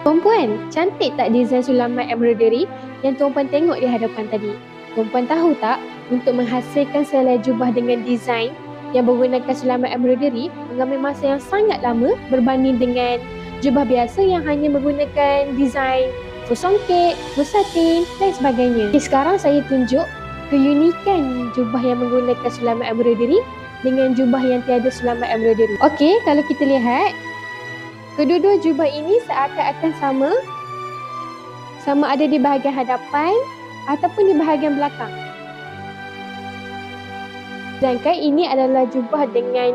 Tuan-puan, cantik tak desain sulaman embroidery yang tuan-puan tengok di hadapan tadi? Tuan-puan tahu tak, untuk menghasilkan selai jubah dengan desain yang menggunakan sulaman embroidery mengambil masa yang sangat lama berbanding dengan jubah biasa yang hanya menggunakan desain full songket, full satin dan sebagainya. Okay, sekarang saya tunjuk keunikan jubah yang menggunakan sulaman embroidery dengan jubah yang tiada sulaman embroidery. Okey, kalau kita lihat, kedua-dua jubah ini seakan-akan sama ada di bahagian hadapan ataupun di bahagian belakang. Sedangkan ini adalah jubah dengan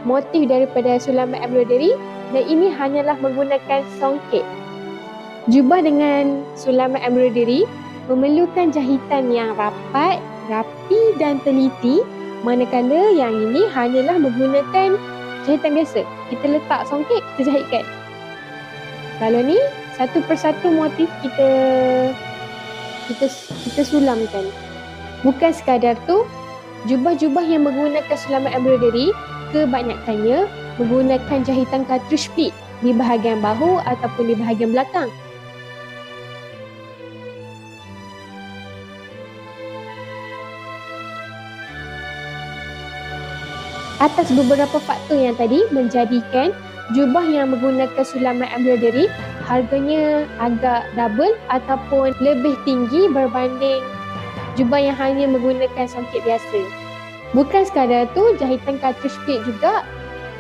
motif daripada sulaman embroidery dan ini hanyalah menggunakan songket. Jubah dengan sulaman embroidery memerlukan jahitan yang rapat, rapi dan teliti, manakala yang ini hanyalah menggunakan jahitan biasa. Kita letak songket, kita jahitkan. Kalau ni satu persatu motif kita sulamkan. Bukan sekadar tu, jubah-jubah yang menggunakan sulaman embroidery kebanyakannya menggunakan jahitan cartridge pleat di bahagian bahu ataupun di bahagian belakang. Atas beberapa faktor yang tadi menjadikan jubah yang menggunakan sulaman embroidery harganya agak double ataupun lebih tinggi berbanding jubah yang hanya menggunakan songket biasa. Bukan sekadar tu, jahitan cartridge pleat juga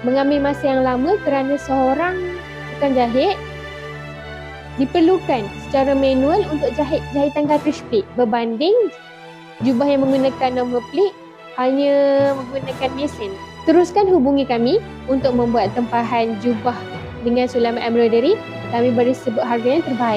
mengambil masa yang lama kerana seorang tukang jahit diperlukan secara manual untuk jahit jahitan cartridge pleat berbanding jubah yang menggunakan normal pleat hanya menggunakan mesin. Teruskan hubungi kami untuk membuat tempahan jubah dengan sulaman embroidery. Kami beri sebut harga yang terbaik.